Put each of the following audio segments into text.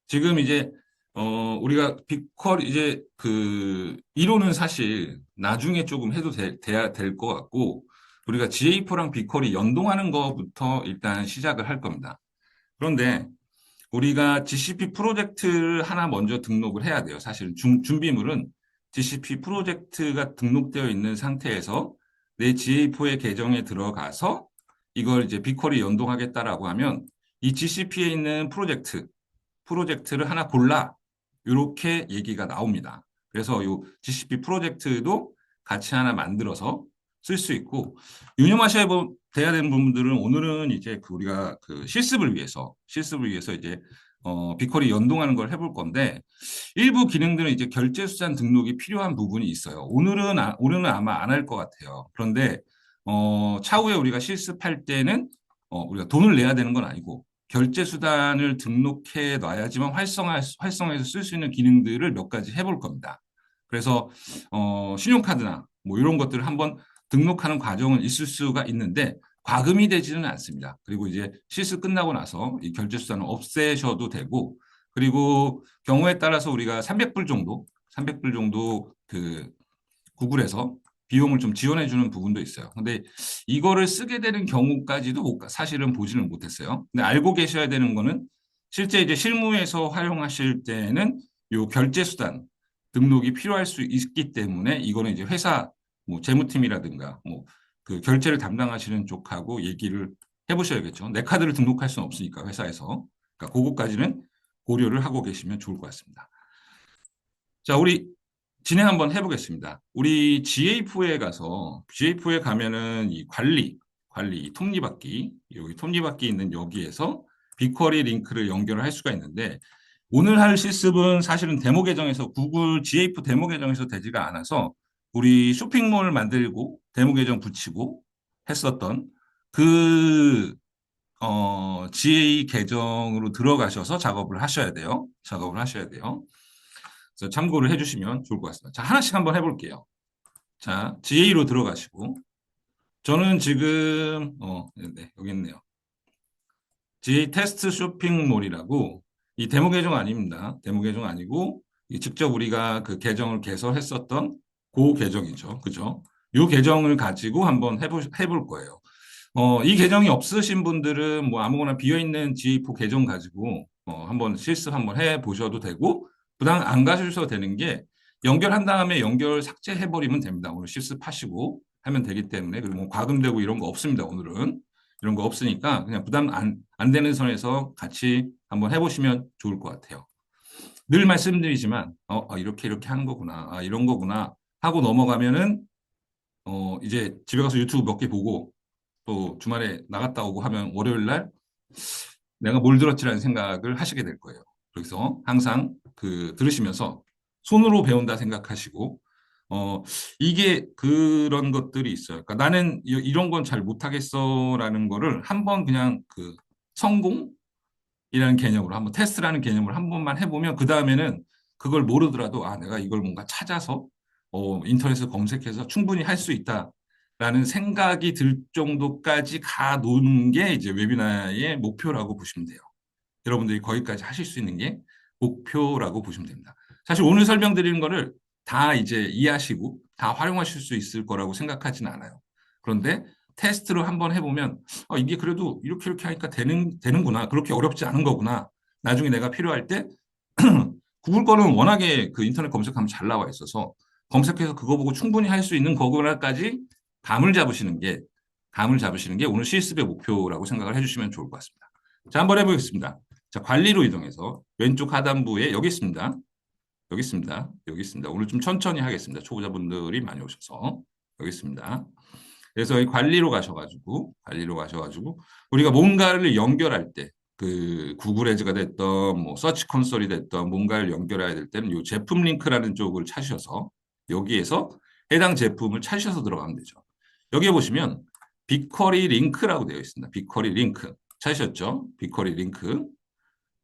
지금 이제 우리가 빅쿼리 이제 이론은 사실 나중에 조금 해도 돼야 될 것 같고 우리가 GA4랑 빅쿼리 연동하는 것부터 일단 시작을 할 겁니다. 그런데 우리가 GCP 프로젝트를 하나 먼저 등록을 해야 돼요. 사실 준비물은 GCP 프로젝트가 등록되어 있는 상태에서 내 GA4의 계정에 들어가서 이걸 이제 빅쿼리 연동하겠다라고 하면 이 GCP에 있는 프로젝트를 하나 골라. 이렇게 얘기가 나옵니다. 그래서 이 GCP 프로젝트도 같이 하나 만들어서 쓸 수 있고, 유념하셔야 돼야 되는 부분들은 오늘은 이제 우리가 실습을 위해서 이제 빅쿼리 연동하는 걸 해볼 건데, 일부 기능들은 이제 결제수단 등록이 필요한 부분이 있어요. 오늘은 아마 안 할 것 같아요. 그런데 차후에 우리가 실습할 때는 우리가 돈을 내야 되는 건 아니고 결제 수단을 등록해 놔야지만 활성화해서 쓸 수 있는 기능들을 몇 가지 해볼 겁니다. 그래서 신용카드나 뭐 이런 것들을 한번 등록하는 과정은 있을 수가 있는데 과금이 되지는 않습니다. 그리고 이제 실습 끝나고 나서 이 결제 수단을 없애셔도 되고, 그리고 경우에 따라서 우리가 300불 정도 구글에서 비용을 좀 지원해 주는 부분도 있어요. 근데 이거를 쓰게 되는 경우까지도 사실은 보지는 못했어요. 근데 알고 계셔야 되는 거는 실제 이제 실무에서 활용하실 때는 요 결제 수단 등록이 필요할 수 있기 때문에 이거는 이제 회사 뭐 재무팀이라든가 뭐 그 결제를 담당하시는 쪽하고 얘기를 해보셔야겠죠. 내 카드를 등록할 수는 없으니까 회사에서. 그러니까 그거까지는 고려를 하고 계시면 좋을 것 같습니다. 자, 우리 진행 한번 해보겠습니다. 우리 GA4에 가면은 이 이 톱니바퀴, 여기 톱니바퀴 있는 여기에서 빅쿼리 링크를 연결을 할 수가 있는데, 오늘 할 실습은 사실은 데모 계정에서 구글 GA4 데모 계정에서 되지가 않아서 우리 쇼핑몰 만들고 데모 계정 붙이고 했었던 그 GA 계정으로 들어가셔서 작업을 하셔야 돼요. 그래서 참고를 해주시면 좋을 것 같습니다. 자, 하나씩 한번 해볼게요. 자, GA로 들어가시고, 저는 지금, 네, 여기 있네요. GA 테스트 쇼핑몰이라고, 이 데모 계정 아닙니다. 데모 계정 아니고, 직접 우리가 그 계정을 개설했었던 그 계정이죠. 그죠? 이 계정을 가지고 한번 해볼 거예요. 이 계정이 없으신 분들은 뭐 아무거나 비어있는 GA4 계정 가지고 한번 실습 한번 해보셔도 되고, 부담 안 가셔도 되는 게 연결한 다음에 연결 삭제해버리면 됩니다. 오늘 실습하시고 하면 되기 때문에. 그리고 뭐 과금되고 이런 거 없습니다. 오늘은. 이런 거 없으니까 그냥 부담 안 되는 선에서 같이 한번 해보시면 좋을 것 같아요. 늘 말씀드리지만, 이렇게 하는 거구나. 이런 거구나. 하고 넘어가면은, 이제 집에 가서 유튜브 몇 개 보고 또 주말에 나갔다 오고 하면 월요일 날 내가 뭘 들었지라는 생각을 하시게 될 거예요. 그래서 항상 들으시면서 손으로 배운다 생각하시고, 이게 그런 것들이 있어요. 그러니까 나는 이런 건 잘 못하겠어라는 거를 한번 그냥 성공이라는 개념으로 한번 테스트라는 개념으로 한 번만 해보면 그 다음에는 그걸 모르더라도 내가 이걸 뭔가 찾아서 인터넷에 검색해서 충분히 할 수 있다라는 생각이 들 정도까지 가 노는 게 이제 웨비나의 목표라고 보시면 돼요. 여러분들이 거기까지 하실 수 있는 게 목표라고 보시면 됩니다. 사실 오늘 설명드리는 거를 다 이제 이해하시고 다 활용하실 수 있을 거라고 생각하지는 않아요. 그런데 테스트로 한번 해보면 이게 그래도 이렇게 하니까 되는구나. 그렇게 어렵지 않은 거구나. 나중에 내가 필요할 때 구글 거는 워낙에 그 인터넷 검색하면 잘 나와 있어서 검색해서 그거 보고 충분히 할 수 있는 거구나까지 감을 잡으시는 게 감을 잡으시는 게 오늘 실습의 목표라고 생각을 해주시면 좋을 것 같습니다. 자, 한번 해보겠습니다. 자, 관리로 이동해서 왼쪽 하단부에 여기 있습니다. 여기 있습니다. 여기 있습니다. 오늘 좀 천천히 하겠습니다. 초보자분들이 많이 오셔서 여기 있습니다. 그래서 이 관리로 가셔가지고 우리가 뭔가를 연결할 때 구글 에즈가 됐던 뭐 서치 콘솔이 됐던 뭔가를 연결해야 될 때는 이 제품 링크라는 쪽을 찾으셔서 여기에서 해당 제품을 찾으셔서 들어가면 되죠. 여기에 보시면 빅쿼리 링크라고 되어 있습니다. 빅쿼리 링크 찾으셨죠? 빅쿼리 링크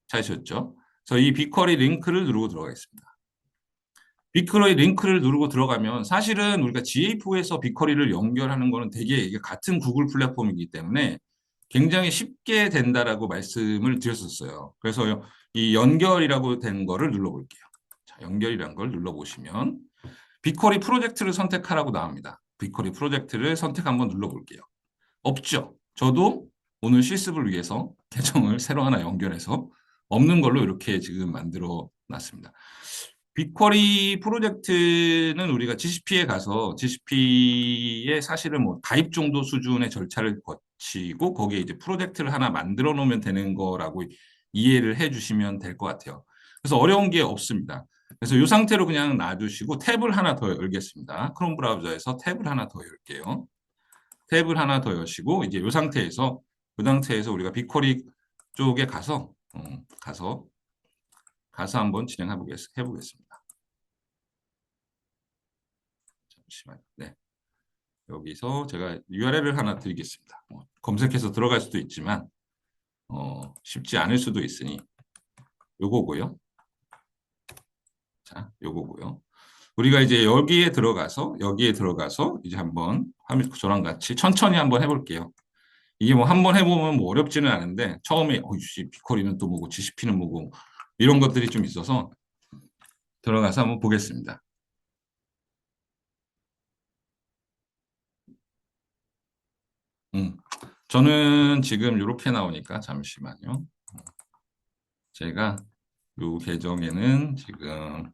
찾으셨죠? 그래서 이 빅쿼리 링크를 누르고 들어가겠습니다. 빅쿼리 링크를 누르고 들어가면 사실은 우리가 GA4에서 빅쿼리를 연결하는 거는 되게 이게 같은 구글 플랫폼이기 때문에 굉장히 쉽게 된다라고 말씀을 드렸었어요. 그래서 이 연결이라고 된 거를 눌러볼게요. 자, 연결이란 걸 눌러보시면 빅쿼리 프로젝트를 선택하라고 나옵니다. 빅쿼리 프로젝트를 선택 한번 눌러볼게요. 없죠. 저도 오늘 실습을 위해서 계정을 새로 하나 연결해서 없는 걸로 이렇게 지금 만들어 놨습니다. 빅쿼리 프로젝트는 우리가 GCP에 가서 GCP에 사실은 뭐 가입 정도 수준의 절차를 거치고 거기에 이제 프로젝트를 하나 만들어 놓으면 되는 거라고 이해를 해 주시면 될 것 같아요. 그래서 어려운 게 없습니다. 그래서 이 상태로 그냥 놔두시고 탭을 하나 더 열겠습니다. 크롬 브라우저에서 탭을 하나 더 열게요. 탭을 하나 더 여시고 이제 이 상태에서 그 상태에서 우리가 빅쿼리 쪽에 가서 한번 진행해 보겠습니다. 잠시만요. 네. 여기서 제가 URL을 하나 드리겠습니다. 검색해서 들어갈 수도 있지만 쉽지 않을 수도 있으니 요거고요. 자, 요거고요. 우리가 이제 여기에 들어가서 이제 한번 화면 저랑 같이 천천히 한번 해볼게요. 이게 뭐 한번 해보면 뭐 어렵지는 않은데 처음에 빅쿼리는 또 뭐고 GCP는 뭐고 이런 것들이 좀 있어서 들어가서 한번 보겠습니다. 저는 지금 이렇게 나오니까 잠시만요. 제가 이 계정에는 지금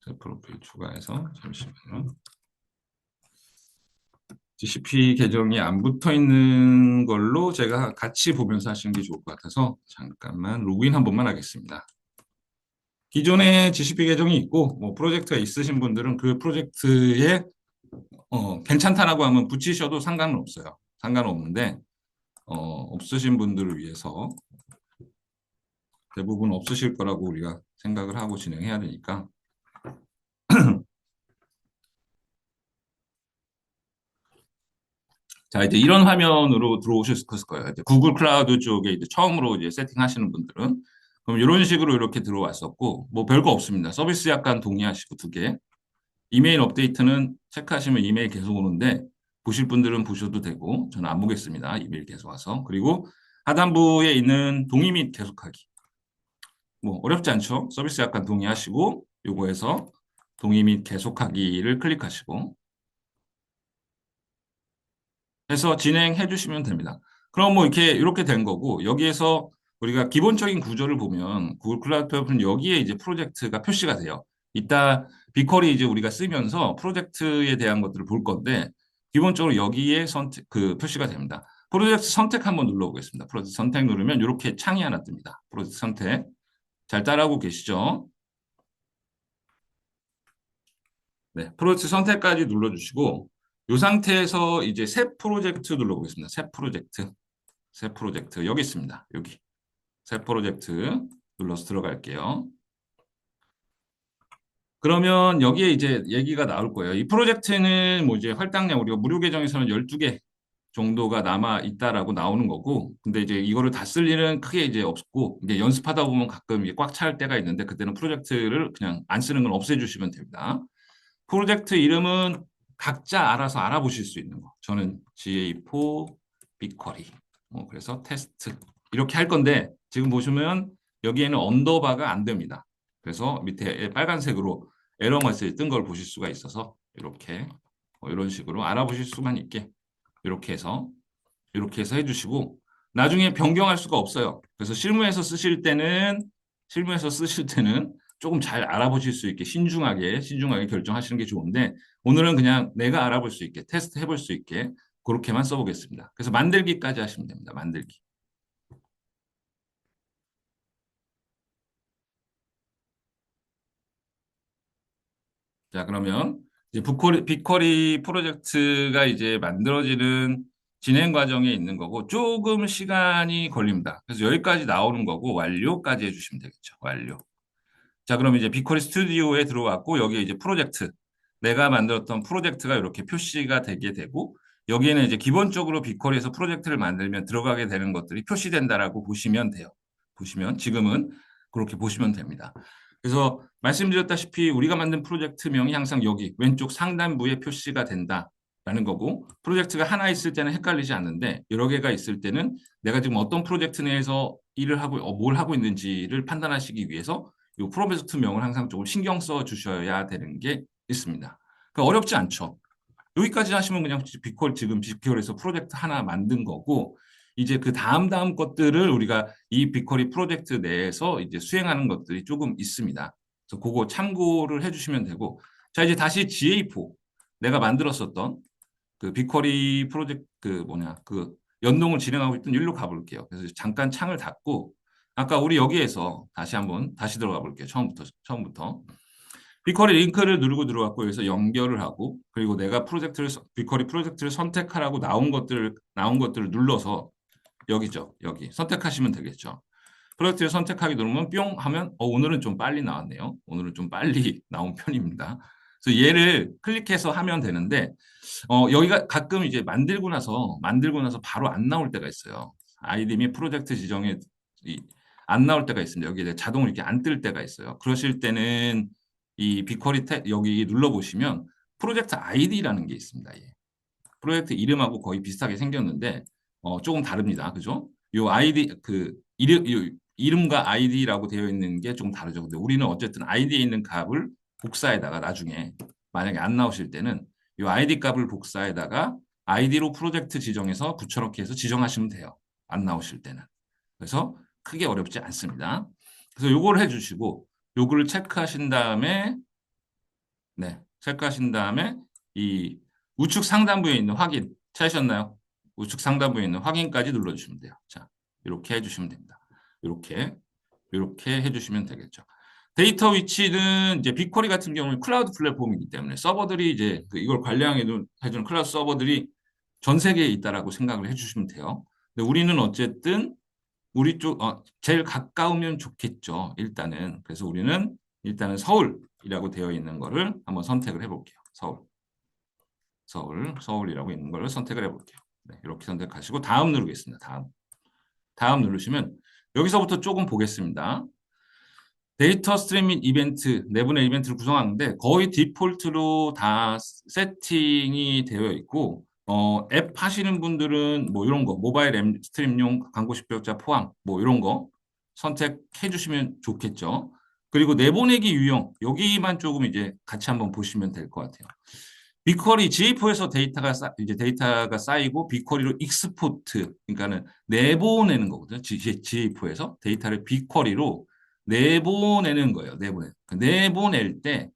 제 프로필 추가해서 잠시만요. GCP 계정이 안 붙어 있는 걸로 제가 같이 보면서 하시는 게 좋을 것 같아서 잠깐만 로그인 한 번만 하겠습니다. 기존에 GCP 계정이 있고 뭐 프로젝트가 있으신 분들은 그 프로젝트에 괜찮다라고 하면 붙이셔도 상관은 없어요. 상관은 없는데 없으신 분들을 위해서 대부분 없으실 거라고 우리가 생각을 하고 진행해야 되니까 자, 이제 이런 화면으로 들어오셨을 거예요. 이제 구글 클라우드 쪽에 이제 처음으로 이제 세팅하시는 분들은 그럼 이런 식으로 이렇게 들어왔었고 뭐 별거 없습니다. 서비스 약관 동의하시고 두 개. 이메일 업데이트는 체크하시면 이메일 계속 오는데 보실 분들은 보셔도 되고 저는 안 보겠습니다. 이메일 계속 와서. 그리고 하단부에 있는 동의 및 계속하기. 뭐 어렵지 않죠? 서비스 약관 동의하시고 요거에서 동의 및 계속하기를 클릭하시고 해서 진행해 주시면 됩니다. 그럼 뭐 이렇게 된 거고 여기에서 우리가 기본적인 구조를 보면 구글 클라우드 플랫폼 여기에 이제 프로젝트가 표시가 돼요. 이따 빅쿼리 이제 우리가 쓰면서 프로젝트에 대한 것들을 볼 건데 기본적으로 여기에 표시가 됩니다. 프로젝트 선택 한번 눌러보겠습니다. 프로젝트 선택 누르면 이렇게 창이 하나 뜹니다. 프로젝트 선택. 잘 따라하고 계시죠? 네, 프로젝트 선택까지 눌러주시고 이 상태에서 이제 새 프로젝트 눌러보겠습니다. 새 프로젝트 여기 있습니다. 여기 새 프로젝트 눌러서 들어갈게요. 그러면 여기에 이제 얘기가 나올 거예요. 이 프로젝트는 뭐 이제 할당량 우리가 무료 계정에서는 12개 정도가 남아 있다라고 나오는 거고, 근데 이제 이거를 다 쓸 일은 크게 이제 없고, 이제 연습하다 보면 가끔 이게 꽉 찰 때가 있는데, 그때는 프로젝트를 그냥 안 쓰는 건 없애주시면 됩니다. 프로젝트 이름은 각자 알아서 알아보실 수 있는 거. 저는 GA4 빅쿼리. 그래서 테스트. 이렇게 할 건데, 지금 보시면 여기에는 언더바가 안 됩니다. 그래서 밑에 빨간색으로 에러 메시지 뜬 걸 보실 수가 있어서 이렇게 이런 식으로 알아보실 수만 있게 이렇게 해서 해주시고 나중에 변경할 수가 없어요. 그래서 실무에서 쓰실 때는 조금 잘 알아보실 수 있게 신중하게 결정하시는 게 좋은데 오늘은 그냥 내가 알아볼 수 있게 테스트 해볼 수 있게 그렇게만 써보겠습니다. 그래서 만들기까지 하시면 됩니다. 만들기. 자, 그러면 이제 빅쿼리 프로젝트가 이제 만들어지는 진행 과정에 있는 거고 조금 시간이 걸립니다. 그래서 여기까지 나오는 거고 완료까지 해주시면 되겠죠. 완료. 자, 그럼 이제 빅쿼리 스튜디오에 들어왔고 여기에 이제 프로젝트 내가 만들었던 프로젝트가 이렇게 표시가 되게 되고 여기에는 이제 기본적으로 빅쿼리에서 프로젝트를 만들면 들어가게 되는 것들이 표시된다라고 보시면 돼요. 지금은 그렇게 보시면 됩니다. 그래서 말씀드렸다시피 우리가 만든 프로젝트명이 항상 여기 왼쪽 상단부에 표시가 된다라는 거고 프로젝트가 하나 있을 때는 헷갈리지 않는데 여러 개가 있을 때는 내가 지금 어떤 프로젝트 내에서 일을 하고 뭘 하고 있는지를 판단하시기 위해서 이 프로젝트명을 항상 조금 신경 써 주셔야 되는 게 있습니다. 그러니까 어렵지 않죠. 여기까지 하시면 그냥 지금 빅컬에서 프로젝트 하나 만든 거고 이제 그 다음 것들을 우리가 이 빅쿼리 프로젝트 내에서 이제 수행하는 것들이 조금 있습니다. 그래서 그거 참고를 해주시면 되고, 자 이제 다시 GA4 내가 만들었었던 그 빅쿼리 프로젝트 그 연동을 진행하고 있던 일로 가볼게요. 그래서 잠깐 창을 닫고 아까 우리 여기에서 다시 들어가 볼게요. 처음부터. 빅쿼리 링크를 누르고 들어왔고 여기서 연결을 하고 그리고 내가 빅쿼리 프로젝트를 선택하라고 나온 것들을 눌러서 여기죠. 여기 선택하시면 되겠죠. 프로젝트를 선택하기 누르면 뿅 하면 오늘은 좀 빨리 나왔네요. 오늘은 좀 빨리 나온 편입니다. 그래서 얘를 클릭해서 하면 되는데 여기가 가끔 이제 만들고 나서 바로 안 나올 때가 있어요. 아이디 및 프로젝트 지정에 안 나올 때가 있습니다. 여기에 자동으로 이렇게 안 뜰 때가 있어요. 그러실 때는 이 빅쿼리 여기 눌러보시면 프로젝트 아이디라는 게 있습니다. 예. 프로젝트 이름하고 거의 비슷하게 생겼는데 조금 다릅니다. 그죠? 요 아이디 이름과 아이디라고 되어 있는 게 좀 다르죠. 근데 우리는 어쨌든 아이디에 있는 값을 복사에다가 나중에 만약에 안 나오실 때는 요 아이디 값을 복사에다가 아이디로 프로젝트 지정해서 붙여넣기 해서 지정하시면 돼요. 안 나오실 때는. 그래서 크게 어렵지 않습니다. 그래서 요걸 해주시고 요거를 체크하신 다음에 체크하신 다음에 이 우측 상단부에 있는 확인 찾으셨나요? 우측 상단부에 있는 확인까지 눌러주시면 돼요. 자, 이렇게 해주시면 됩니다. 이렇게 해주시면 되겠죠. 데이터 위치는 이제 빅쿼리 같은 경우는 클라우드 플랫폼이기 때문에 서버들이 이제 이걸 관리해주는 클라우드 서버들이 전 세계에 있다라고 생각을 해주시면 돼요. 근데 우리는 어쨌든 우리 쪽 제일 가까우면 좋겠죠. 일단은 그래서 우리는 일단은 서울이라고 되어 있는 거를 한번 선택을 해볼게요. 서울이라고 있는 걸 선택을 해볼게요. 네, 이렇게 선택하시고 다음 누르겠습니다. 다음 누르시면 여기서부터 조금 보겠습니다. 데이터 스트리밍 이벤트, 내분의 이벤트를 구성하는데 거의 디폴트로 다 세팅이 되어 있고 앱 하시는 분들은 뭐 이런 거 모바일 앱 스트림용 광고 식별자 포함 뭐 이런 거 선택해 주시면 좋겠죠. 그리고 내보내기 유형 여기만 조금 이제 같이 한번 보시면 될 것 같아요. 빅쿼리 GA4에서 데이터가 쌓이고 빅쿼리로 익스포트 그러니까는 내보내는 거거든요. GA4에서 데이터를 빅쿼리로 내보내는 거예요. 내보낼 때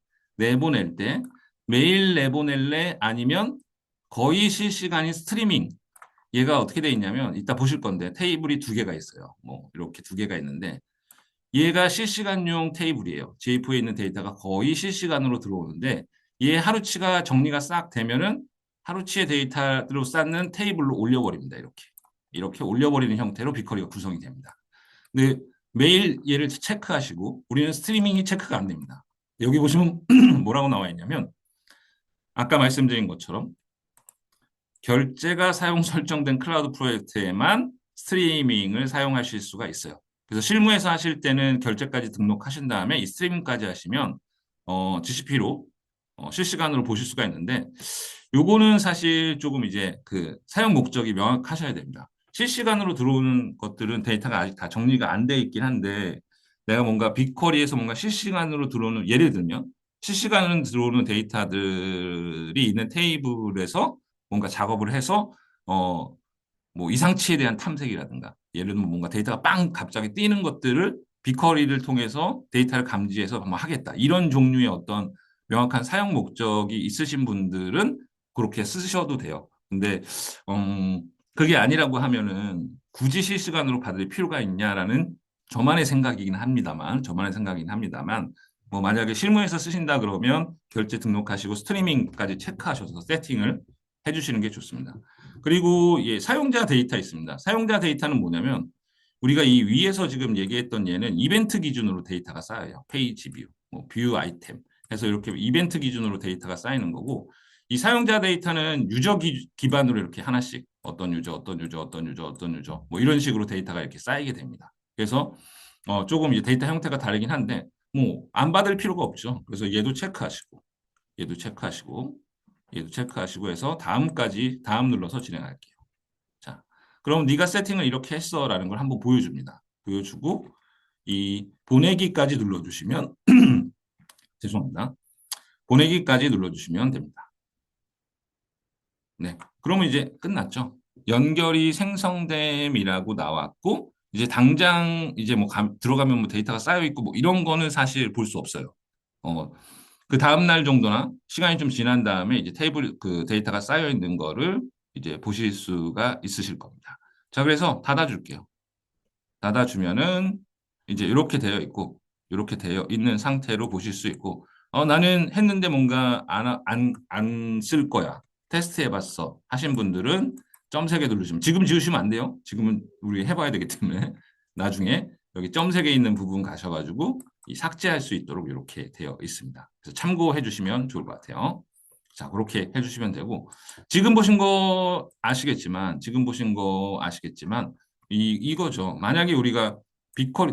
매일 내보낼래 아니면 거의 실시간인 스트리밍 얘가 어떻게 돼 있냐면 이따 보실 건데 테이블이 두 개가 있어요. 뭐 이렇게 두 개가 있는데 얘가 실시간용 테이블이에요. GA4에 있는 데이터가 거의 실시간으로 들어오는데 얘 하루치가 정리가 싹 되면은 하루치의 데이터로 쌓는 테이블로 올려버립니다. 이렇게 올려버리는 형태로 빅쿼리가 구성이 됩니다. 근데 매일 얘를 체크하시고 우리는 스트리밍이 체크가 안 됩니다. 여기 보시면 뭐라고 나와 있냐면 아까 말씀드린 것처럼 결제가 사용 설정된 클라우드 프로젝트에만 스트리밍을 사용하실 수가 있어요. 그래서 실무에서 하실 때는 결제까지 등록하신 다음에 이 스트리밍까지 하시면 GCP로 실시간으로 보실 수가 있는데 요거는 사실 조금 이제 그 사용 목적이 명확하셔야 됩니다. 실시간으로 들어오는 것들은 데이터가 아직 다 정리가 안 돼 있긴 한데 내가 뭔가 빅쿼리에서 뭔가 실시간으로 들어오는 예를 들면 실시간으로 들어오는 데이터들이 있는 테이블에서 뭔가 작업을 해서 뭐 이상치에 대한 탐색이라든가 예를 들면 뭔가 데이터가 빵 갑자기 뛰는 것들을 빅쿼리를 통해서 데이터를 감지해서 한번 하겠다. 이런 종류의 어떤 명확한 사용 목적이 있으신 분들은 그렇게 쓰셔도 돼요. 근데 그게 아니라고 하면은 굳이 실시간으로 받을 필요가 있냐라는 저만의 생각이긴 합니다만 뭐 만약에 실무에서 쓰신다 그러면 결제 등록하시고 스트리밍까지 체크하셔서 세팅을 해주시는 게 좋습니다. 그리고 예, 사용자 데이터 있습니다. 사용자 데이터는 뭐냐면 우리가 이 위에서 지금 얘기했던 얘는 이벤트 기준으로 데이터가 쌓여요. 페이지 뷰, 뷰 아이템 해서 이렇게 이벤트 기준으로 데이터가 쌓이는 거고 이 사용자 데이터는 유저 기반으로 이렇게 하나씩 어떤 유저 뭐 이런 식으로 데이터가 이렇게 쌓이게 됩니다. 그래서 조금 이제 데이터 형태가 다르긴 한데 뭐 안 받을 필요가 없죠. 그래서 얘도 체크하시고, 얘도 체크하시고, 얘도 체크하시고 해서 다음 눌러서 진행할게요. 자, 그럼 네가 세팅을 이렇게 했어라는 걸 한번 보여줍니다. 보여주고 이 보내기까지 눌러주시면 죄송합니다. 보내기까지 눌러주시면 됩니다. 네, 그러면 이제 끝났죠. 연결이 생성됨이라고 나왔고 이제 당장 이제 뭐 들어가면 뭐 데이터가 쌓여 있고 뭐 이런 거는 사실 볼 수 없어요. 어, 그 다음 날 정도나 시간이 좀 지난 다음에 이제 테이블 그 데이터가 쌓여 있는 거를 이제 보실 수가 있으실 겁니다. 자, 그래서 닫아줄게요. 닫아주면은 이제 이렇게 되어 있고 이렇게 되어 있는 상태로 보실 수 있고 나는 했는데 뭔가 안 쓸 거야. 테스트 해봤어. 하신 분들은 점 3개 누르시면 지금 지우시면 안 돼요. 지금은 우리 해봐야 되기 때문에 나중에 여기 점 3개 있는 부분 가셔가지고 이 삭제할 수 있도록 이렇게 되어 있습니다. 그래서 참고해 주시면 좋을 것 같아요. 자, 그렇게 해주시면 되고 지금 보신 거 아시겠지만 이거죠. 만약에 우리가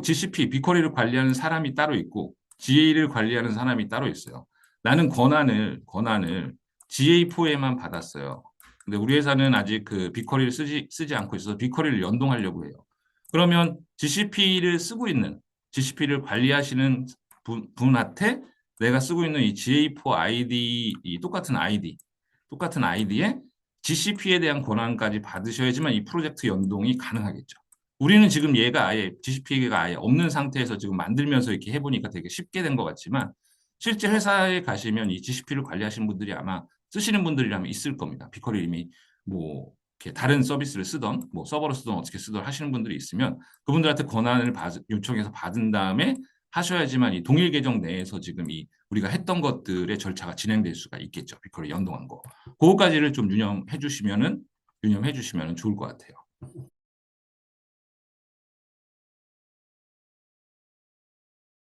GCP, 빅쿼리를 관리하는 사람이 따로 있고 GA를 관리하는 사람이 따로 있어요. 나는 권한을 GA4에만 받았어요. 근데 우리 회사는 아직 그 빅쿼리를 쓰지 않고 있어서 빅쿼리를 연동하려고 해요. 그러면 GCP를 관리하시는 분한테 내가 쓰고 있는 이 GA4 아이디, 이 똑같은 아이디에 GCP에 대한 권한까지 받으셔야지만 이 프로젝트 연동이 가능하겠죠. 우리는 지금 얘가 아예 GCP가 아예 없는 상태에서 지금 만들면서 이렇게 해보니까 되게 쉽게 된 것 같지만 실제 회사에 가시면 이 GCP를 관리하시는 분들이 아마 쓰시는 분들이라면 있을 겁니다. 빅쿼리 이미 뭐 이렇게 다른 서비스를 쓰던 뭐 서버로 쓰던 어떻게 쓰던 하시는 분들이 있으면 그분들한테 권한을 요청해서 받은 다음에 하셔야지만 이 동일 계정 내에서 지금 이 우리가 했던 것들의 절차가 진행될 수가 있겠죠. 빅쿼리 연동한 거. 그거까지를 좀 유념해 주시면은 좋을 것 같아요.